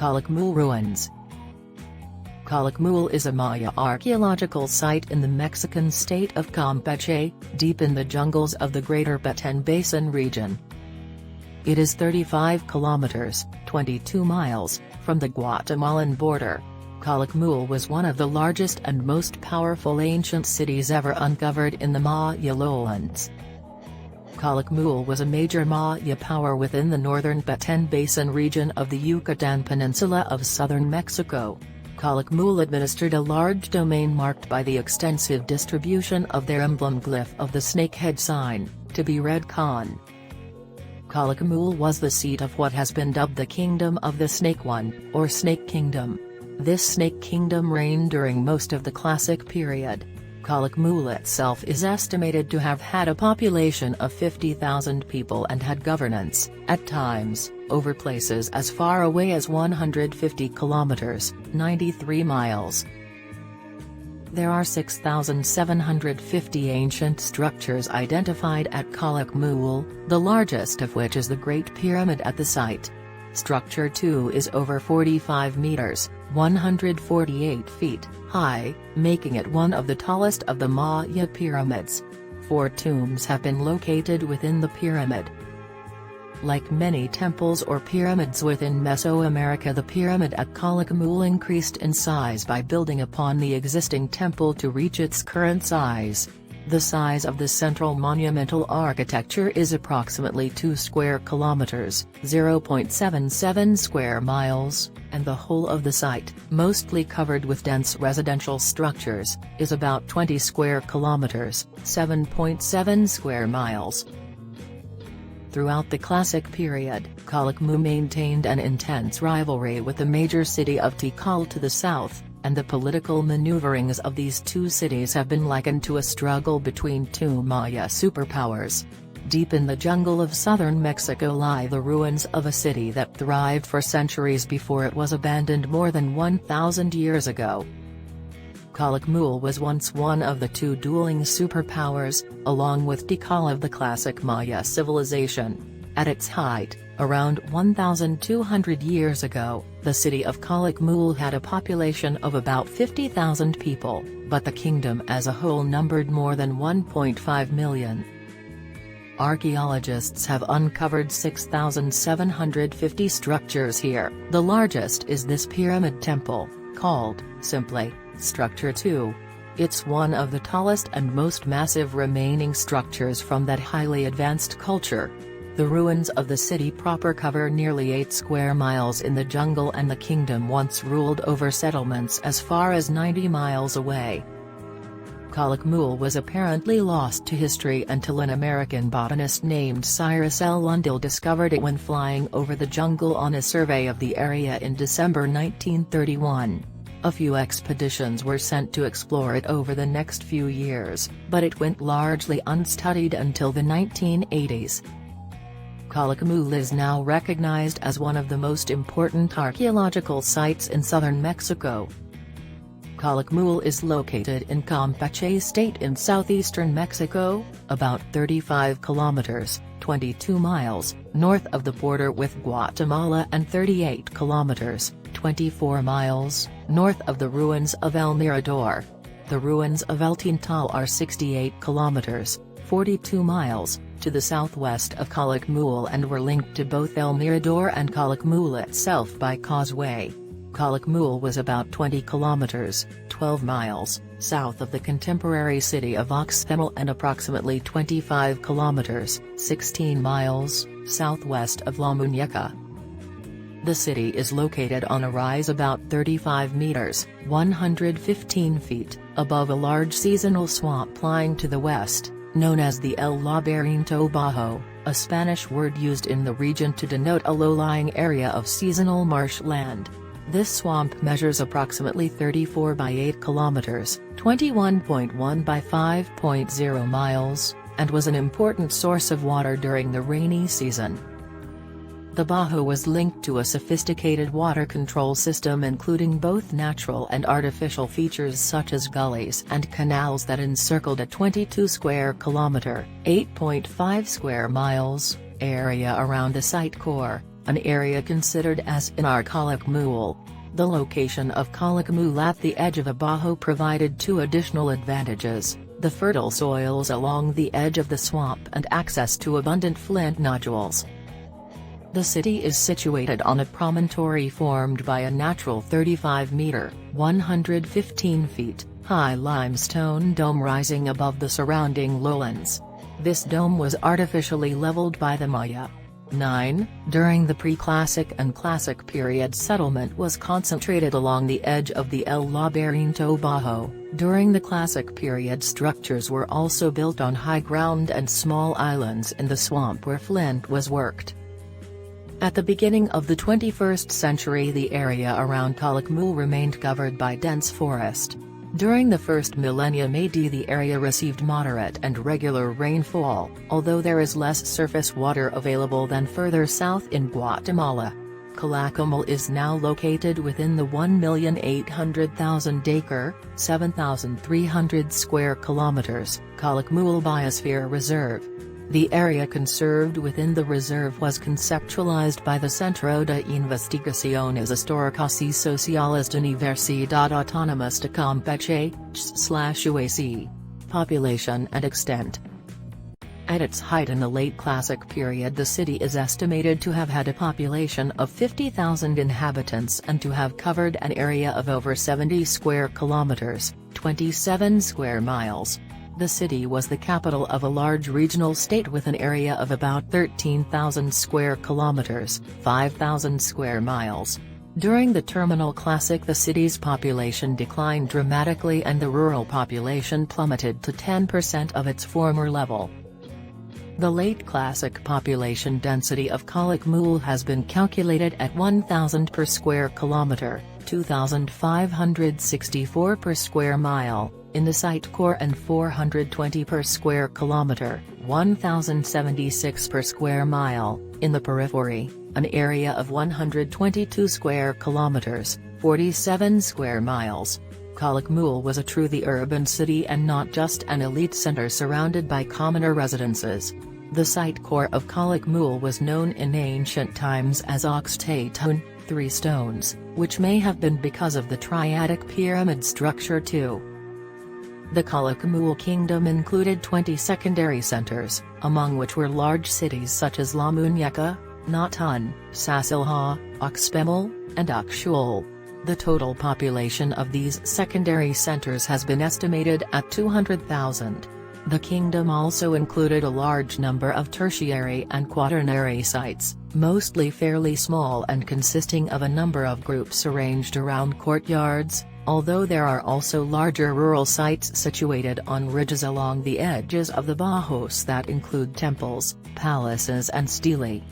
Calakmul ruins. Calakmul is a Maya archaeological site in the Mexican state of Campeche, deep in the jungles of the Greater Petén Basin region. It is 35 kilometers, 22 miles, from the Guatemalan border. Calakmul was one of the largest and most powerful ancient cities ever uncovered in the Maya lowlands. Calakmul was a major Maya power within the northern Petén Basin region of the Yucatan Peninsula of southern Mexico. Calakmul administered a large domain marked by the extensive distribution of their emblem glyph of the snakehead sign, to be read Kan. Calakmul was the seat of what has been dubbed the Kingdom of the Snake One, or Snake Kingdom. This Snake Kingdom reigned during most of the Classic period. Calakmul itself is estimated to have had a population of 50,000 people and had governance, at times, over places as far away as 150 kilometers, 93 miles. There are 6,750 ancient structures identified at Calakmul, the largest of which is the Great Pyramid at the site. Structure 2 is over 45 meters, 148 feet, high, making it one of the tallest of the Maya pyramids. 4 tombs have been located within the pyramid. Like many temples or pyramids within Mesoamerica, the pyramid at Calakmul increased in size by building upon the existing temple to reach its current size. The size of the central monumental architecture is approximately 2 square kilometers, 0.77 square miles, and the whole of the site, mostly covered with dense residential structures, is about 20 square kilometers, 7.7 square miles. Throughout the Classic period, Calakmul maintained an intense rivalry with the major city of Tikal to the south, and the political maneuverings of these two cities have been likened to a struggle between two Maya superpowers. Deep in the jungle of southern Mexico lie the ruins of a city that thrived for centuries before it was abandoned more than 1,000 years ago. Calakmul was once one of the two dueling superpowers, along with Tikal of the classic Maya civilization. At its height, around 1,200 years ago, the city of Calakmul had a population of about 50,000 people, but the kingdom as a whole numbered more than 1.5 million. Archaeologists have uncovered 6,750 structures here. The largest is this pyramid temple, called, simply, Structure 2. It's one of the tallest and most massive remaining structures from that highly advanced culture. The ruins of the city proper cover nearly 8 square miles in the jungle, and the kingdom once ruled over settlements as far as 90 miles away. Calakmul was apparently lost to history until an American botanist named Cyrus L. Lundell discovered it when flying over the jungle on a survey of the area in December 1931. A few expeditions were sent to explore it over the next few years, but it went largely unstudied until the 1980s. Calakmul is now recognized as one of the most important archaeological sites in southern Mexico. Calakmul is located in Campeche state in southeastern Mexico, about 35 kilometers, 22 miles, north of the border with Guatemala and 38 kilometers, 24 miles, north of the ruins of El Mirador. The ruins of El Tintal are 68 kilometers, 42 miles, to the southwest of Calakmul and were linked to both El Mirador and Calakmul itself by causeway. Calakmul was about 20 kilometers, 12 miles, south of the contemporary city of Oxtemal and approximately 25 kilometers, 16 miles, southwest of La Muñeca. The city is located on a rise about 35 meters, 115 feet, above a large seasonal swamp lying to the west, known as the El Laberinto Bajo, a Spanish word used in the region to denote a low-lying area of seasonal marshland. This swamp measures approximately 34 by 8 kilometers, 21.1 by 5.0 miles, and was an important source of water during the rainy season. The Bajo was linked to a sophisticated water control system including both natural and artificial features such as gullies and canals that encircled a 22 square kilometer, 8.5 square miles, area around the site core. an area considered as Inar Kalik Muul. The location of Kalik Muul at the edge of Abajo provided two additional advantages: the fertile soils along the edge of the swamp and access to abundant flint nodules. The city is situated on a promontory formed by a natural 35-meter (115 feet) high limestone dome rising above the surrounding lowlands. This dome was artificially leveled by the Maya. 9. During the pre-Classic and Classic period, settlement was concentrated along the edge of the El Laberinto Bajo. During the Classic period, structures were also built on high ground and small islands in the swamp where flint was worked. At the beginning of the 21st century, the area around Kalik Muul remained covered by dense forest. During the first millennium AD, the area received moderate and regular rainfall, although there is less surface water available than further south in Guatemala. Calakmul is now located within the 1,800,000 acre (7,300 square kilometers) Kalik Muul Biosphere Reserve. The area conserved within the reserve was conceptualized by the Centro de Investigaciones Históricas y Sociales de Universidad Autónoma de Campeche, UAC. Population and extent. At its height in the late Classic period, the city is estimated to have had a population of 50,000 inhabitants and to have covered an area of over 70 square kilometers, 27 square miles. The city was the capital of a large regional state with an area of about 13,000 square kilometers, 5,000 square miles. During the Terminal Classic, the city's population declined dramatically and the rural population plummeted to 10% of its former level. The late Classic population density of Kalik Muul has been calculated at 1,000 per square kilometer, 2,564 per square mile, in the site core, and 420 per square kilometer, 1,076 per square mile, in the periphery, an area of 122 square kilometers, 47 square miles. Kalik Muul was a truly urban city and not just an elite center surrounded by commoner residences. The site core of Kalik Muul was known in ancient times as Oxtatun, 3 stones, which may have been because of the triadic pyramid structure too. The Kalik Muul kingdom included 20 secondary centers, among which were large cities such as La Muñeca, Natun, Sasilha, Oxpemel, and Oxul. The total population of these secondary centers has been estimated at 200,000. The kingdom also included a large number of tertiary and quaternary sites, mostly fairly small and consisting of a number of groups arranged around courtyards, although there are also larger rural sites situated on ridges along the edges of the Bajos that include temples, palaces and stelae.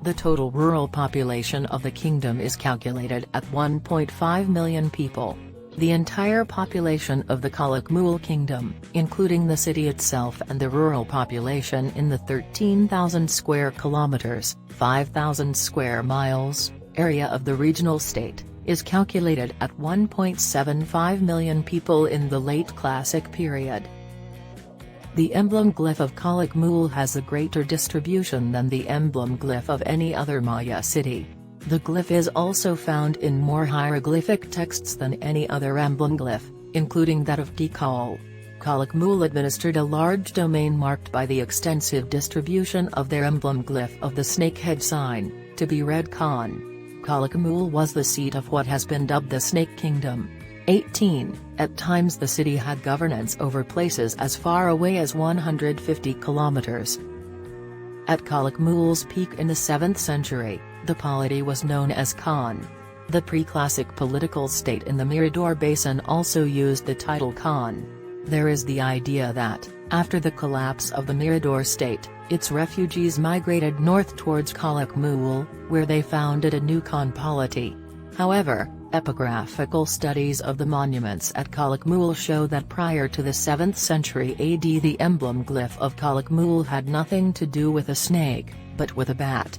The total rural population of the kingdom is calculated at 1.5 million people. The entire population of the Kalik Muul kingdom, including the city itself and the rural population in the 13,000 square kilometers, 5,000 square miles, area of the regional state, is calculated at 1.75 million people in the late Classic period. The emblem glyph of Kalik Muul has a greater distribution than the emblem glyph of any other Maya city. The glyph is also found in more hieroglyphic texts than any other emblem glyph, including that of Tikal. Kalik Muul administered a large domain marked by the extensive distribution of their emblem glyph of the snakehead sign, to be read Khan. Kalik Muul was the seat of what has been dubbed the Snake Kingdom. 18. At times the city had governance over places as far away as 150 kilometers. At Kalik Muul's peak in the 7th century, the polity was known as Khan. The pre-Classic political state in the Mirador Basin also used the title Khan. There is the idea that, after the collapse of the Mirador state, its refugees migrated north towards Kalik Muul, where they founded a new Khan polity. However, epigraphical studies of the monuments at Kalik Muul show that prior to the 7th century AD the emblem glyph of Kalik Muul had nothing to do with a snake, but with a bat.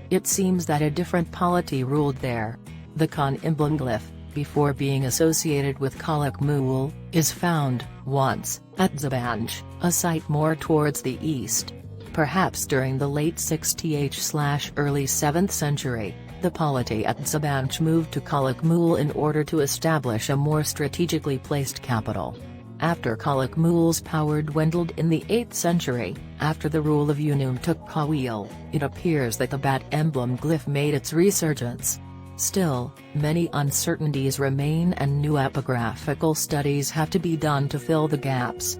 It seems that a different polity ruled there. The Khan emblem glyph, before being associated with Kalik Muul, is found, once, at Zabanj, a site more towards the east. Perhaps during the late 6th/early 7th century, the polity at Sabanch moved to Calakmul in order to establish a more strategically placed capital. After Calakmul's power dwindled in the 8th century, after the rule of Unum-Tuk-Kawil, it appears that the bat emblem glyph made its resurgence. Still, many uncertainties remain and new epigraphical studies have to be done to fill the gaps.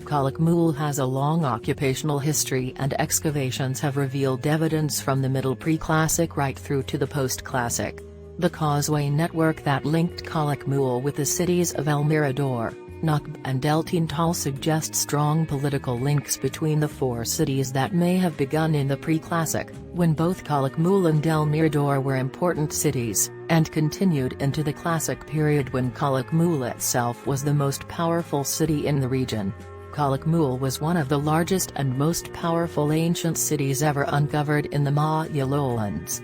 Calakmul has a long occupational history and excavations have revealed evidence from the Middle Pre-Classic right through to the Post-Classic. The causeway network that linked Calakmul with the cities of El Mirador, Nakb and El Tintal suggests strong political links between the four cities that may have begun in the Pre-Classic, when both Calakmul and El Mirador were important cities, and continued into the Classic period when Calakmul itself was the most powerful city in the region. Calakmul was one of the largest and most powerful ancient cities ever uncovered in the Maya lowlands.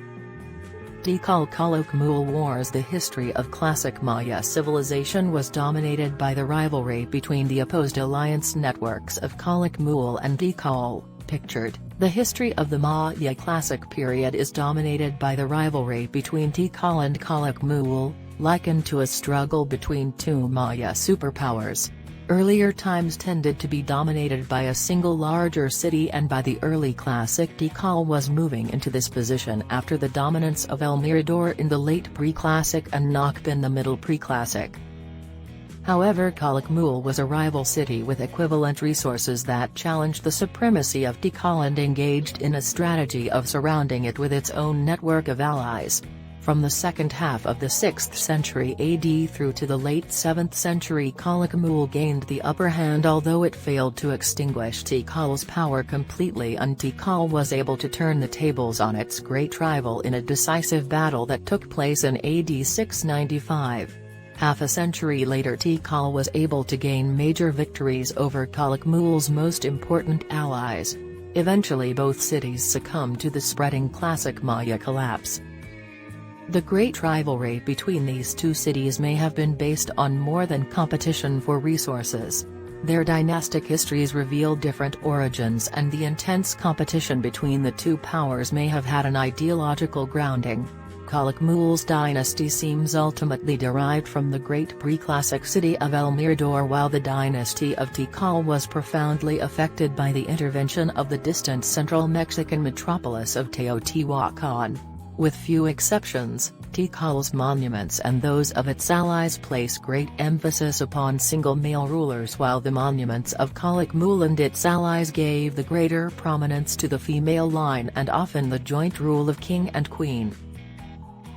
Tikal Calakmul Wars. The history of classic Maya civilization was dominated by the rivalry between the opposed alliance networks of Calakmul and Tikal. Pictured, the history of the Maya classic period is dominated by the rivalry between Tikal and Calakmul, likened to a struggle between two Maya superpowers. Earlier times tended to be dominated by a single larger city, and by the early Classic Tikal was moving into this position after the dominance of El Mirador in the late Pre-Classic and Nakb in the Middle Pre-Classic. However, Calakmul was a rival city with equivalent resources that challenged the supremacy of Tikal and engaged in a strategy of surrounding it with its own network of allies. From the second half of the 6th century AD through to the late 7th century, Calakmul gained the upper hand, although it failed to extinguish Tikal's power completely, and Tikal was able to turn the tables on its great rival in a decisive battle that took place in AD 695. Half a century later, Tikal was able to gain major victories over Calakmul's most important allies. Eventually both cities succumbed to the spreading Classic Maya collapse. The great rivalry between these two cities may have been based on more than competition for resources. Their dynastic histories reveal different origins, and the intense competition between the two powers may have had an ideological grounding. Calakmul's dynasty seems ultimately derived from the great pre-classic city of El Mirador, while the dynasty of Tikal was profoundly affected by the intervention of the distant central Mexican metropolis of Teotihuacan. With few exceptions, Tikal's monuments and those of its allies place great emphasis upon single male rulers, while the monuments of Calakmul and its allies gave the greater prominence to the female line and often the joint rule of king and queen.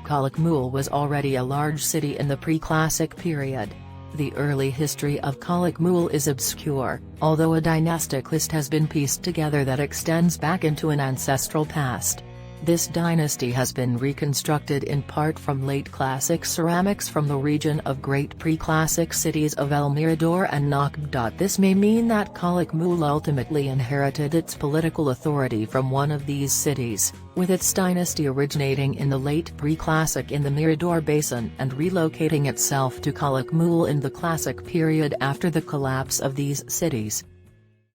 Calakmul was already a large city in the pre-classic period. The early history of Calakmul is obscure, although a dynastic list has been pieced together that extends back into an ancestral past. This dynasty has been reconstructed in part from late Classic ceramics from the region of great pre-Classic cities of El Mirador and Nakb. This may mean that Calakmul ultimately inherited its political authority from one of these cities, with its dynasty originating in the late pre-Classic in the Mirador Basin and relocating itself to Calakmul in the Classic period after the collapse of these cities.